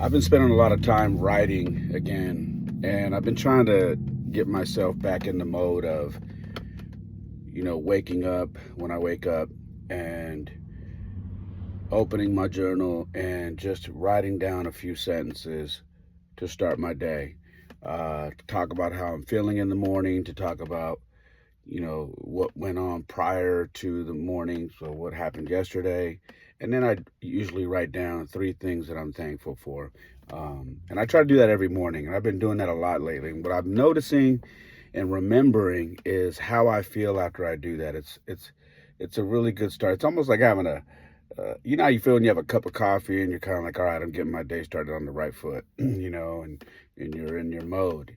I've been spending a lot of time writing again, and I've been trying to get myself back in the mode of, waking up when I wake up and opening my journal and just writing down a few sentences to start my day. To talk about how I'm feeling in the morning, to talk about, what went on prior to the morning, so what happened yesterday. And then I usually write down three things that I'm thankful for. And I try to do that every morning. And I've been doing that a lot lately. And what I'm noticing and remembering is how I feel after I do that. It's a really good start. It's almost like having how you feel when you have a cup of coffee and you're kind of like, all right, I'm getting my day started on the right foot, and you're in your mode.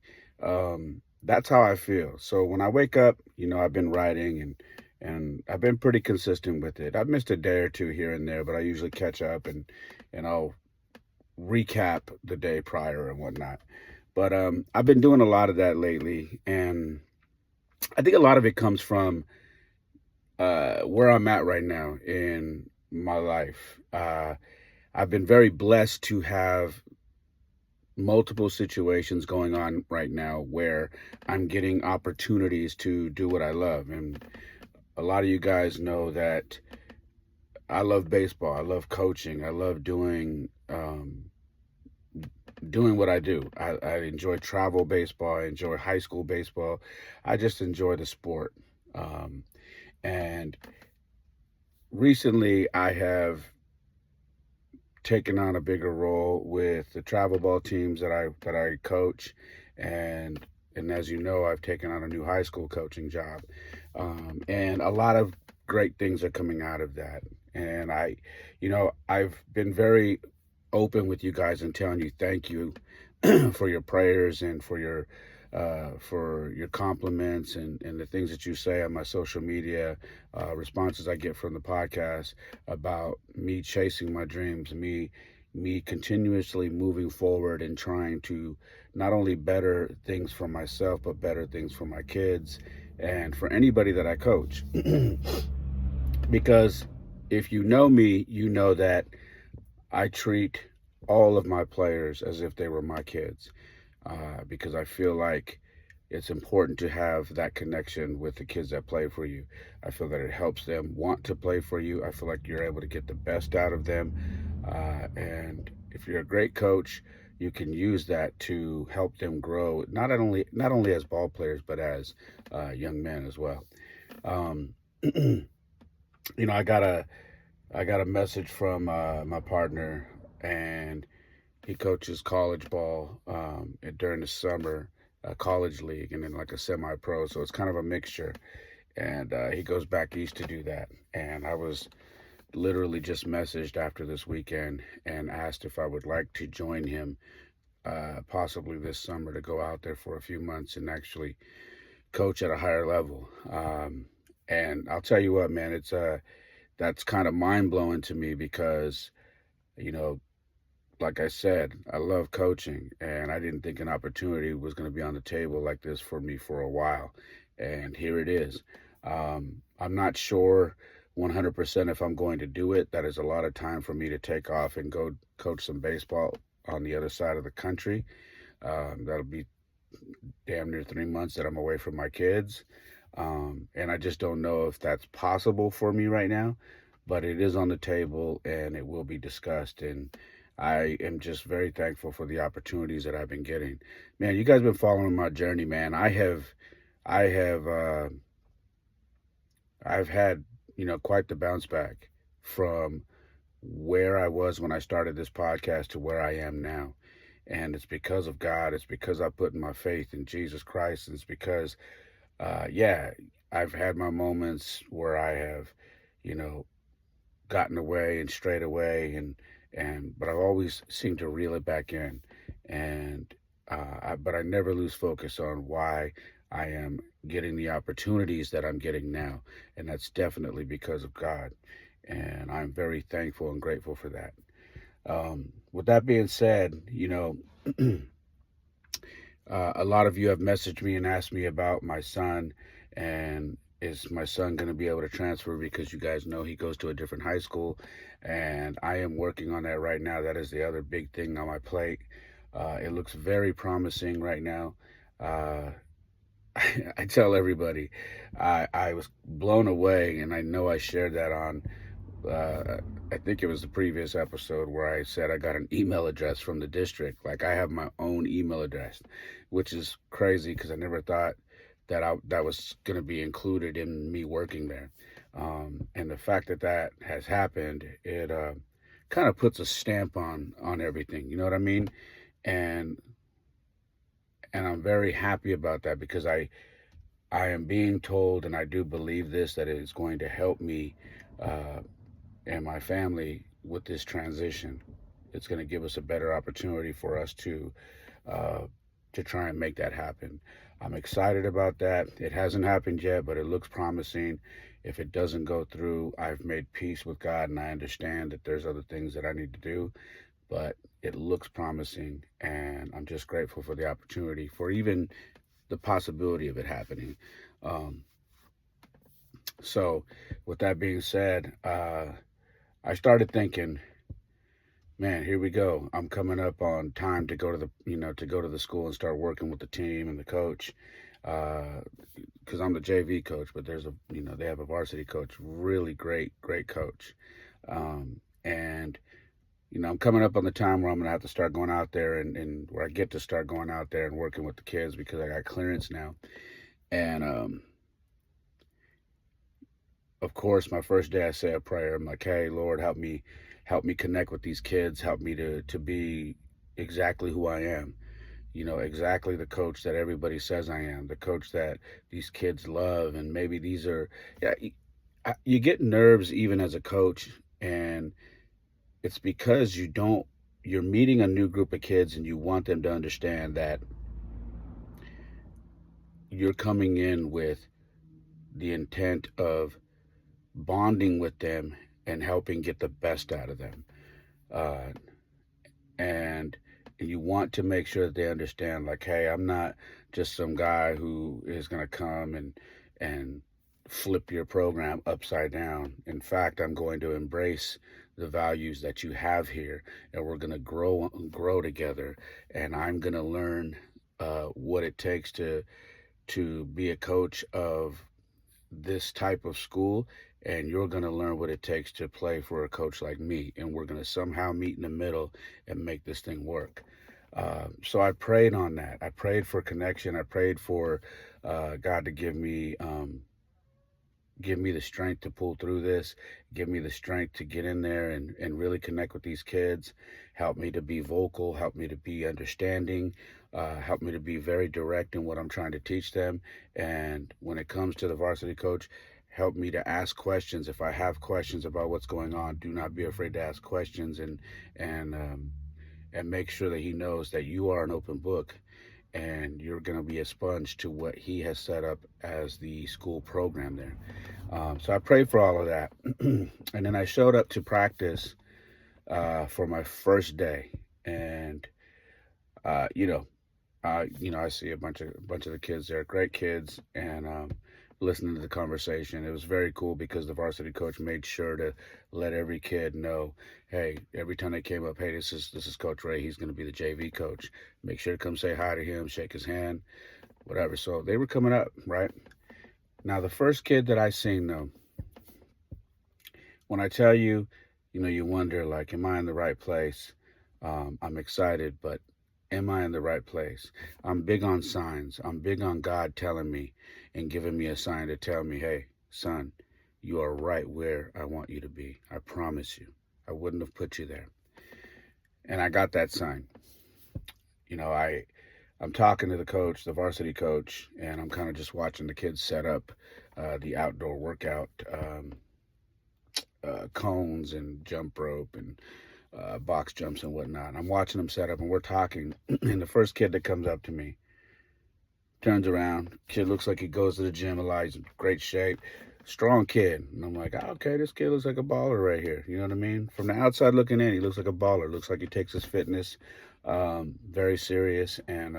That's how I feel. So when I wake up, I've been writing and I've been pretty consistent with it. I've missed a day or two here and there, but I usually catch up and I'll recap the day prior and whatnot. But I've been doing a lot of that lately, and I think a lot of it comes from where I'm at right now in my life. I've been very blessed to have multiple situations going on right now where I'm getting opportunities to do what I love. And a lot of you guys know that I love baseball. I love coaching. I love doing what I do. I enjoy travel baseball. I enjoy high school baseball. I just enjoy the sport. Um, and recently I have taken on a bigger role with the travel ball teams that I coach, and as you know, I've taken on a new high school coaching job, and a lot of great things are coming out of that. And I've been very open with you guys and telling you thank you for your prayers and for your compliments and the things that you say on my social media responses I get from the podcast about me chasing my dreams, me continuously moving forward and trying to not only better things for myself but better things for my kids and for anybody that I coach. Because if you know me, you know that I treat all of my players as if they were my kids, because I feel like it's important to have that connection with the kids that play for you. I feel that it helps them want to play for you. I feel like you're able to get the best out of them. And if you're a great coach, you can use that to help them grow, not only as ball players, but as young men as well. Um, I got a message from my partner, and he coaches college ball during the summer, college league, and then like a semi-pro. So it's kind of a mixture. And he goes back east to do that. And I was literally just messaged after this weekend and asked if I would like to join him, possibly this summer, to go out there for a few months and actually coach at a higher level. And I'll tell you what, man, it's that's kind of mind blowing to me because you know like I said, I love coaching, and I didn't think an opportunity was going to be on the table like this for me for a while. And here it is. I'm not sure 100% if I'm going to do it. That is a lot of time for me to take off and go coach some baseball on the other side of the country. That'll be damn near 3 months that I'm away from my kids. And I just don't know if that's possible for me right now, but it is on the table and it will be discussed. And I am just very thankful for the opportunities that I've been getting. Man, you guys been following my journey, man. I've had, quite the bounce back from where I was when I started this podcast to where I am now. And it's because of God. It's because I put my faith in Jesus Christ. And it's because, yeah, I've had my moments where I have, you know, gotten away and strayed away, but I've always seemed to reel it back in, and but I never lose focus on why I am getting the opportunities that I'm getting now, and that's definitely because of God, and I'm very thankful and grateful for that. With that being said, a lot of you have messaged me and asked me about my son, and is my son going to be able to transfer, because you guys know he goes to a different high school, and I am working on that right now. That is the other big thing on my plate. It looks very promising right now. Uh, I tell everybody, I was blown away, and I know I shared that on, I think it was the previous episode, where I said I got an email address from the district. Like, I have my own email address, which is crazy because I never thought that was going to be included in me working there. And the fact that that has happened, it kind of puts a stamp on everything. You know what I mean? And I'm very happy about that, because I am being told, and I do believe this, that it is going to help me and my family with this transition. It's going to give us a better opportunity for us uh, to try and make that happen. I'm excited about that. It hasn't happened yet, but it looks promising. If it doesn't go through, I've made peace with God, and I understand that there's other things that I need to do, but it looks promising, and I'm just grateful for the opportunity, for even the possibility of it happening. Um, so, with that being said, I started thinking, man, here we go. I'm coming up on time to go to the school and start working with the team and the coach. Because I'm the JV coach, but they have a varsity coach, really great coach. And I'm coming up on the time where I'm gonna have to start going out there, and where I get to start going out there and working with the kids, because I got clearance now. And of course, my first day I say a prayer. I'm like, hey, Lord, help me connect with these kids, help me to be exactly who I am. Exactly the coach that everybody says I am, the coach that these kids love. And maybe these are, yeah, you get nerves even as a coach, and it's because you're meeting a new group of kids, and you want them to understand that you're coming in with the intent of bonding with them and helping get the best out of them. Uh, and you want to make sure that they understand, like, hey, I'm not just some guy who is going to come and flip your program upside down. In fact, I'm going to embrace the values that you have here, and we're going to grow together, and I'm going to learn what it takes to be a coach of this type of school, and you're going to learn what it takes to play for a coach like me, and we're going to somehow meet in the middle and make this thing work. So I prayed on that. I prayed for connection. I prayed for God to give me the strength to pull through this, give me the strength to get in there and really connect with these kids, help me to be vocal, help me to be understanding, help me to be very direct in what I'm trying to teach them. And when it comes to the varsity coach, help me to ask questions. If I have questions about what's going on, do not be afraid to ask questions, and and make sure that he knows that you are an open book, and you're going to be a sponge to what he has set up as the school program there. So I prayed for all of that. And then I showed up to practice for my first day. And, uh, you know, I see a bunch of the kids there, great kids, and listening to the conversation. It was very cool, because the varsity coach made sure to let every kid know, hey, every time they came up, hey, this is Coach Ray. He's going to be the JV coach. Make sure to come say hi to him, shake his hand, whatever. So they were coming up, right? Now, the first kid that I seen, though, when I tell you, you wonder, like, am I in the right place? I'm excited, but am I in the right place? I'm big on signs. I'm big on God telling me and giving me a sign to tell me, hey, son, you are right where I want you to be. I promise you. I wouldn't have put you there. And I got that sign. I'm talking to the coach, the varsity coach, and I'm kind of just watching the kids set up the outdoor workout cones and jump rope and box jumps and whatnot. I'm watching them set up, and we're talking. And the first kid that comes up to me turns around. Kid looks like he goes to the gym a lot. He's in great shape, strong kid. And I'm like, oh, okay, this kid looks like a baller right here. You know what I mean? From the outside looking in, he looks like a baller. Looks like he takes his fitness very serious. And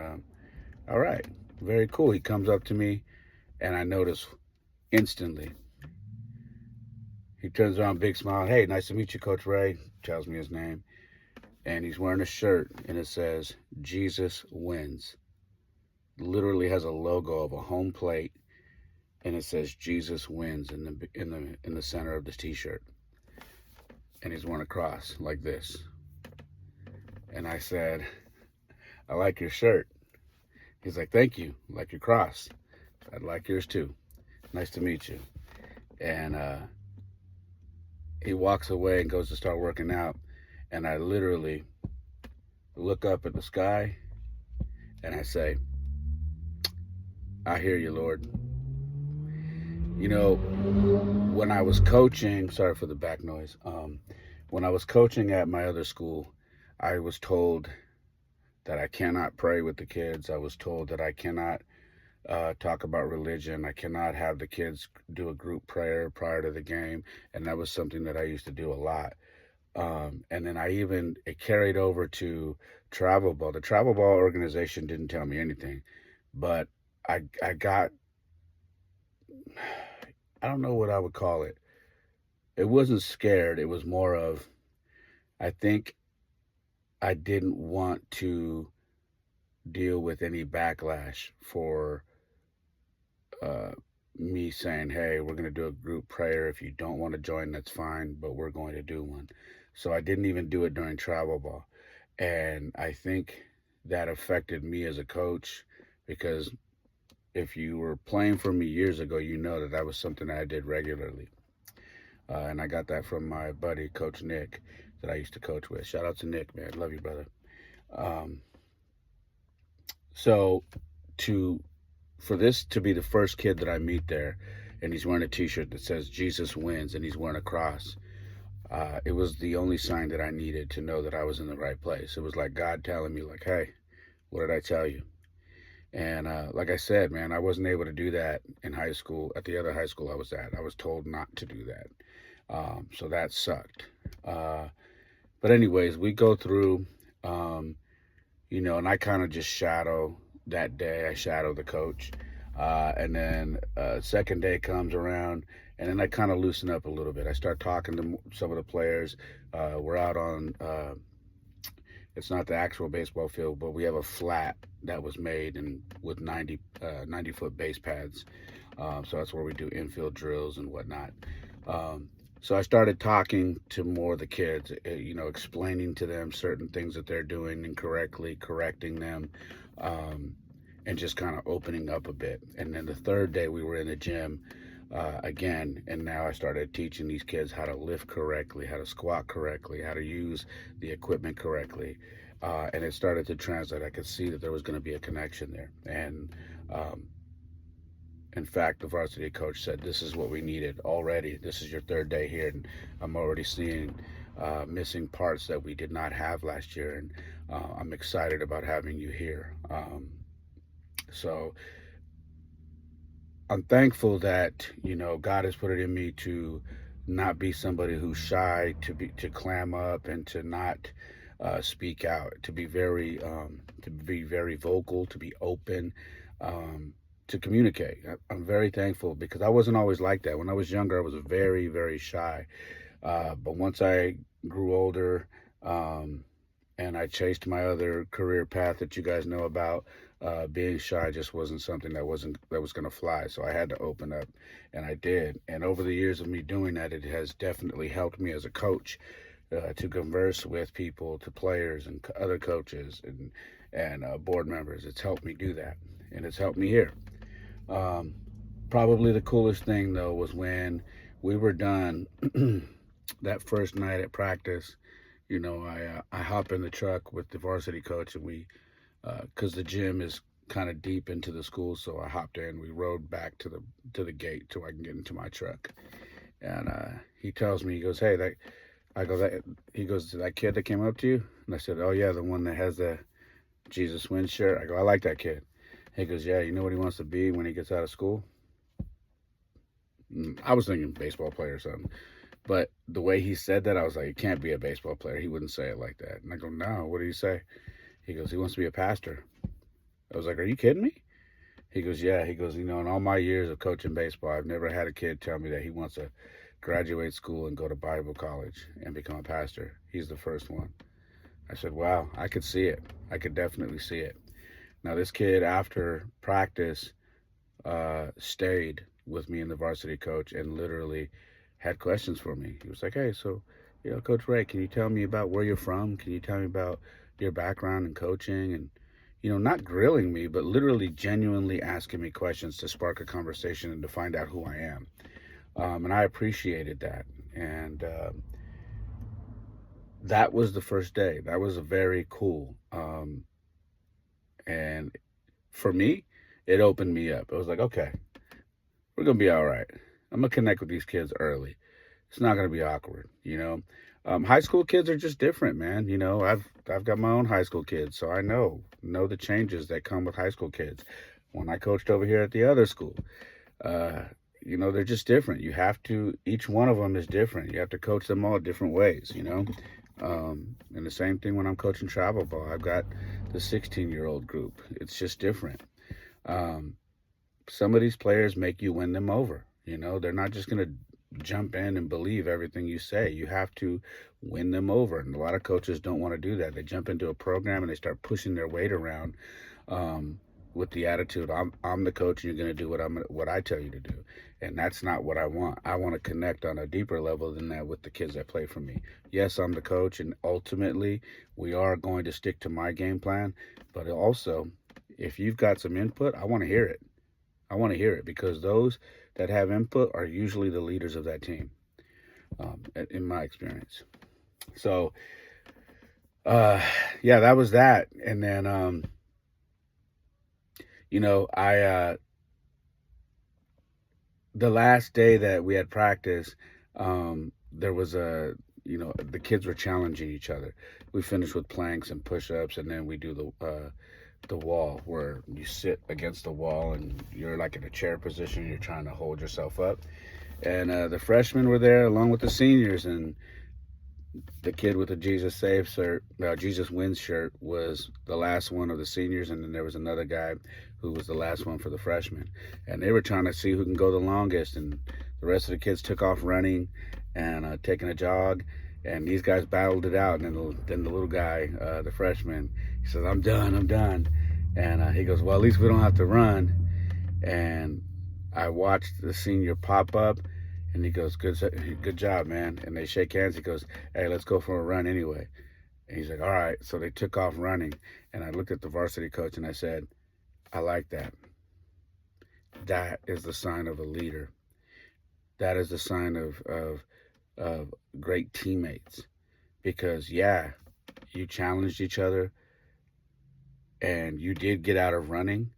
all right, very cool. He comes up to me, and I notice instantly. He turns around, big smile. Hey, nice to meet you, Coach Ray. Tells me his name. And he's wearing a shirt, and it says, Jesus wins. Literally has a logo of a home plate, and it says Jesus wins in the center of the t-shirt. And he's wearing a cross like this. And I said, I like your shirt. He's like, thank you. I like your cross. I'd like yours too. Nice to meet you. And he walks away and goes to start working out. And I literally look up at the sky and I say, I hear you, Lord. You know, when I was coaching, sorry for the back noise. When I was coaching at my other school, I was told that I cannot pray with the kids. I was told that I cannot talk about religion. I cannot have the kids do a group prayer prior to the game. And that was something that I used to do a lot. And then it carried over to travel ball. The travel ball organization didn't tell me anything, but I got, I don't know what I would call it. It wasn't scared. It was more of, I think I didn't want to deal with any backlash for me saying, hey, we're going to do a group prayer. If you don't want to join, that's fine, but we're going to do one. So I didn't even do it during travel ball. And I think that affected me as a coach, because if you were playing for me years ago, you know that was something I did regularly. And I got that from my buddy, Coach Nick, that I used to coach with. Shout out to Nick, man. Love you, brother. So for this to be the first kid that I meet there, and he's wearing a t-shirt that says Jesus wins, and he's wearing a cross, it was the only sign that I needed to know that I was in the right place. It was like God telling me, like, hey, what did I tell you? And like I said, man, I wasn't able to do that in high school. At the other high school I was at, I was told not to do that. So that sucked. But anyways, we go through, and I kind of just shadow that day. I shadow the coach. And then second day comes around, and then I kind of loosen up a little bit. I start talking to some of the players. We're out on, it's not the actual baseball field, but we have a flat that was made with 90-foot base pads. So that's where we do infield drills and whatnot. So I started talking to more of the kids, explaining to them certain things that they're doing incorrectly, correcting them, and just kind of opening up a bit. And then the third day we were in the gym again, and now I started teaching these kids how to lift correctly, how to squat correctly, how to use the equipment correctly. And it started to translate. I could see that there was going to be a connection there. And in fact, the varsity coach said, this is what we needed already. This is your third day here, and I'm already seeing missing parts that we did not have last year, and I'm excited about having you here. So I'm thankful that, God has put it in me to not be somebody who's shy, to clam up and to not speak out, to be very vocal, to be open, to communicate. I'm very thankful, because I wasn't always like that. When I was younger, I was very, very shy. But once I grew older, and I chased my other career path that you guys know about, being shy just wasn't something that was going to fly. So I had to open up, and I did. And over the years of me doing that, it has definitely helped me as a coach to converse with people, to players and other coaches and board members. It's helped me do that, and it's helped me here. Probably the coolest thing, though, was when we were done that first night at practice. I hop in the truck with the varsity coach, and we, because the gym is kind of deep into the school, so I hopped in. We rode back to the gate so I can get into my truck. And he tells me, he goes, hey, he goes, that kid that came up to you? And I said, oh yeah, the one that has the Jesus wins shirt. I go, I like that kid. He goes, yeah, you know what he wants to be when he gets out of school? I was thinking baseball player or something. But the way he said that, I was like, he can't be a baseball player. He wouldn't say it like that. And I go, no, what do you say? He goes, he wants to be a pastor. I was like, are you kidding me? He goes, yeah. He goes, in all my years of coaching baseball, I've never had a kid tell me that he wants to graduate school and go to Bible college and become a pastor. He's the first one. I said, wow, I could see it. I could definitely see it. Now, this kid, after practice, stayed with me and the varsity coach and literally had questions for me. He was like, hey, so, Coach Ray, can you tell me about where you're from? Can you tell me about your background in coaching? And, not grilling me, but literally genuinely asking me questions to spark a conversation and to find out who I am. And I appreciated that. And that was the first day. That was very cool. And for me, it opened me up. It was like, okay, we're going to be all right. I'm going to connect with these kids early. It's not going to be awkward, High school kids are just different, man. I've got my own high school kids, so I know the changes that come with high school kids. When I coached over here at the other school, they're just different. Each one of them is different. You have to coach them all different ways, And the same thing when I'm coaching travel ball. I've got the 16-year-old group. It's just different. Some of these players make you win them over. They're not just going to jump in and believe everything you say. You have to win them over. And a lot of coaches don't want to do that. They jump into a program and they start pushing their weight around with the attitude, I'm the coach and you're going to do what I tell you to do. And that's not what I want. I want to connect on a deeper level than that with the kids that play for me. Yes, I'm the coach, and ultimately we are going to stick to my game plan. But also, if you've got some input, I want to hear it. I want to hear it because those that have input are usually the leaders of that team, in my experience. So, yeah, that was that. And then, the last day that we had practice, there was the kids were challenging each other. We finished with planks and push-ups, and then we do the wall where you sit against the wall and you're like in a chair position. You're trying to hold yourself up. And the freshmen were there along with the seniors, and the kid with the Jesus Saves shirt, Jesus Wins shirt, was the last one of the seniors, and then there was another guy who was the last one for the freshmen. And they were trying to see who can go the longest, and the rest of the kids took off running and taking a jog, and these guys battled it out. And then the little guy, the freshman, he says, I'm done. And he goes, well, at least we don't have to run. And I watched the senior pop up, and he goes, good job, man. And they shake hands. He goes, hey, let's go for a run anyway. And he's like, all right. So they took off running. And I looked at the varsity coach and I said, I like that. That is the sign of a leader. That is the sign of great teammates. Because, yeah, you challenged each other and you did get out of running.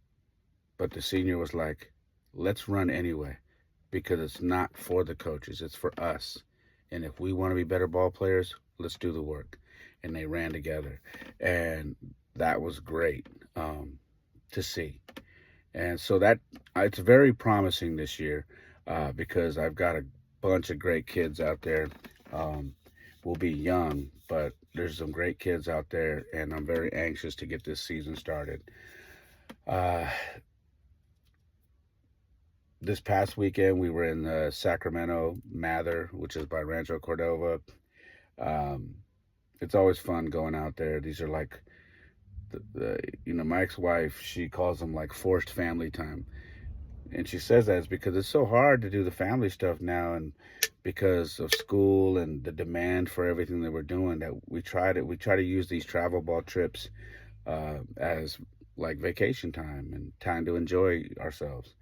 But the senior was like, let's run anyway. Because it's not for the coaches, it's for us. And if we want to be better ball players, let's do the work. And they ran together. And that was great to see. And so it's very promising this year because I've got a bunch of great kids out there. We'll be young, but there's some great kids out there, and I'm very anxious to get this season started. This past weekend, we were in Sacramento, Mather, which is by Rancho Cordova. It's always fun going out there. These are like, my ex-wife, she calls them like forced family time. And she says that it's because it's so hard to do the family stuff now, and because of school and the demand for everything that we're doing, that we try to use these travel ball trips as like vacation time and time to enjoy ourselves.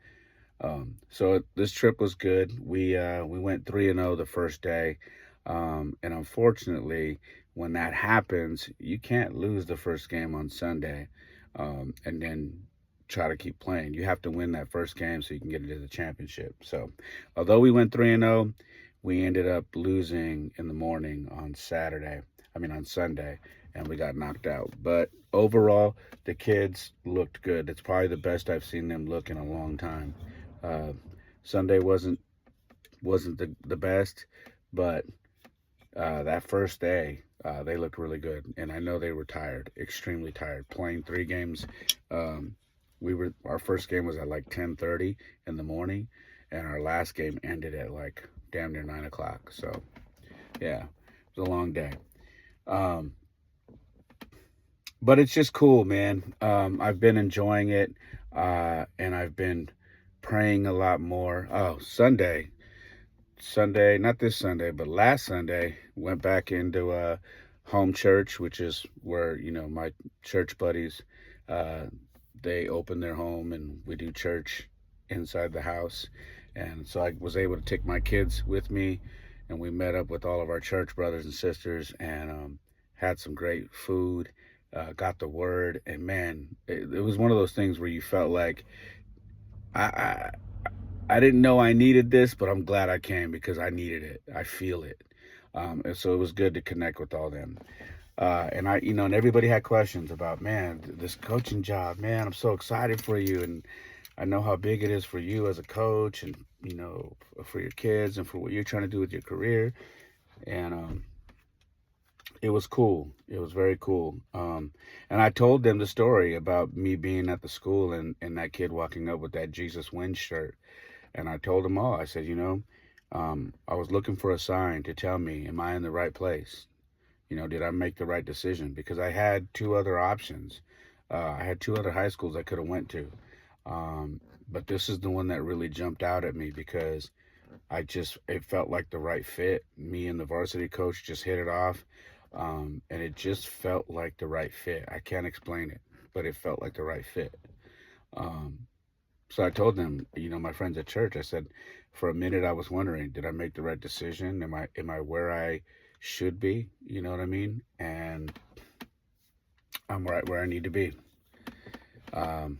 So this trip was good. We went 3-0 the first day. And unfortunately, when that happens, you can't lose the first game on Sunday, and then try to keep playing. You have to win that first game so you can get into the championship. So although we went 3-0, we ended up losing in the morning on Sunday, and we got knocked out. But overall, the kids looked good. It's probably the best I've seen them look in a long time. Sunday wasn't the best, but that first day, they looked really good. And I know they were tired, extremely tired. Playing 3 games our first game was at like 10:30 in the morning, and our last game ended at like damn near 9 o'clock. So yeah, it was a long day. Um, but it's just cool, man. I've been enjoying it, and I've been praying a lot more. Oh, Sunday, not this Sunday, but last Sunday, went back into home church, which is where my church buddies, uh, they open their home and we do church inside the house. And so I was able to take my kids with me, and we met up with all of our church brothers and sisters, and had some great food, got the word, and man, it was one of those things where you felt like I, I I didn't know I needed this, but I'm glad I came because I needed it. I feel it. And so it was good to connect with all them. And and everybody had questions about, man, this coaching job, man, I'm so excited for you. And I know how big it is for you as a coach, and, for your kids and for what you're trying to do with your career. And it was cool. It was very cool. And I told them the story about me being at the school, and that kid walking up with that Jesus wins shirt. And I told them all, I said, I was looking for a sign to tell me, am I in the right place? Did I make the right decision? Because I had two other options. I had two other high schools I could have went to. But this is the one that really jumped out at me because it felt like the right fit. Me and the varsity coach just hit it off. And it just felt like the right fit. I can't explain it, but it felt like the right fit. Um, so I told them, my friends at church, I said, for a minute I was wondering, did I make the right decision? Am I where I should be? You know what I mean? And I'm right where I need to be. And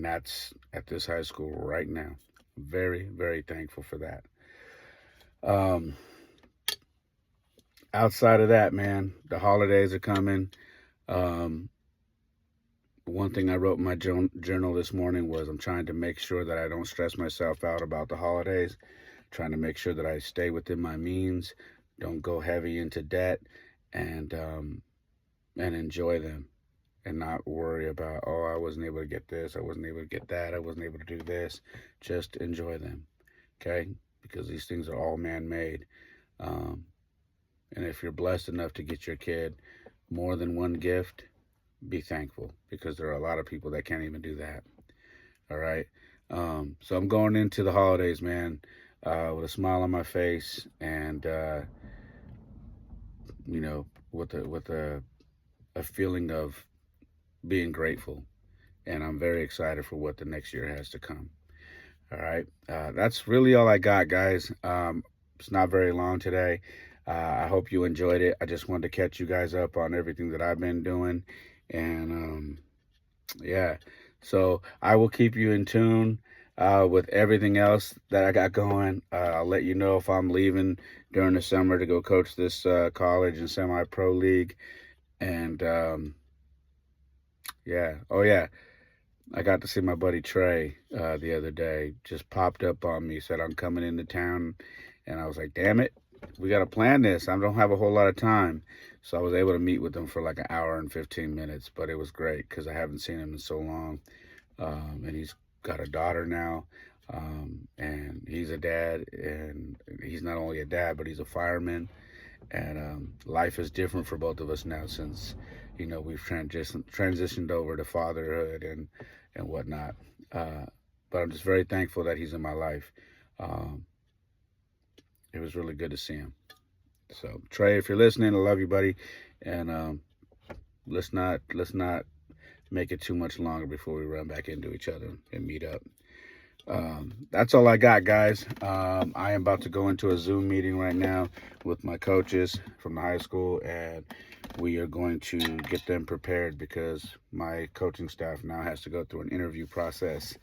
that's at this high school right now. Very, very thankful for that. Outside of that, man, the holidays are coming. Um, One thing I wrote in my journal this morning was I'm trying to make sure that I don't stress myself out about the holidays, trying to make sure that I stay within my means, don't go heavy into debt, and enjoy them, and not worry about, oh, I wasn't able to get this, I wasn't able to get that, I wasn't able to do this. Just enjoy them, okay? Because these things are all man-made. And if you're blessed enough to get your kid more than one gift, be thankful, because there are a lot of people that can't even do that. All right. So I'm going into the holidays, man, with a smile on my face, and with a feeling of being grateful, and I'm very excited for what the next year has to come. All right. That's really all I got, guys. It's not very long today. I hope you enjoyed it. I just wanted to catch you guys up on everything that I've been doing. And yeah, so I will keep you in tune with everything else that I got going. I'll let you know if I'm leaving during the summer to go coach this college and semi-pro league. And yeah, oh yeah, I got to see my buddy Trey the other day. Just popped up on me, said I'm coming into town, and I was like, damn it, we got to plan this. I don't have a whole lot of time. So I was able to meet with him for like an hour and 15 minutes, but it was great because I haven't seen him in so long. And he's got a daughter now, and he's a dad, and he's not only a dad, but he's a fireman. And life is different for both of us now since, we've transitioned over to fatherhood and whatnot. But I'm just very thankful that he's in my life. It was really good to see him. So Trey, if you're listening, I love you, buddy, and let's not make it too much longer before we run back into each other and meet up. That's all I got, guys. I am about to go into a Zoom meeting right now with my coaches from the high school, and we are going to get them prepared because my coaching staff now has to go through an interview process,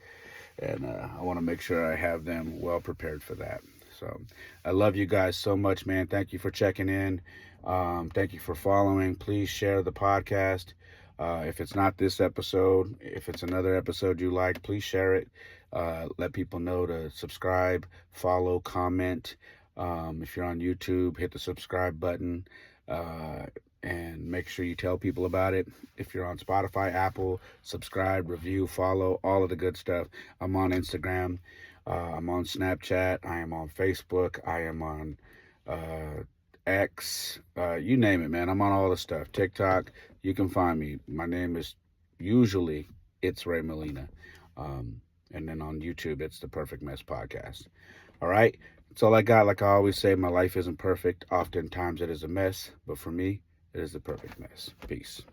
and I want to make sure I have them well prepared for that. So I love you guys so much, man. Thank you for checking in. Thank you for following. Please share the podcast. If it's not this episode, if it's another episode you like, please share it. Let people know to subscribe, follow, comment. If you're on YouTube, hit the subscribe button. and make sure you tell people about it. If you're on Spotify, Apple, subscribe, review, follow, all of the good stuff. I'm on Instagram. I'm on Snapchat. I am on Facebook. I am on X. You name it, man. I'm on all the stuff. TikTok. You can find me. My name is usually It's Ray Molina. And then on YouTube, it's the Perfect Mess Podcast. All right. That's all I got. Like I always say, my life isn't perfect. Oftentimes it is a mess. But for me, it is the perfect mess. Peace.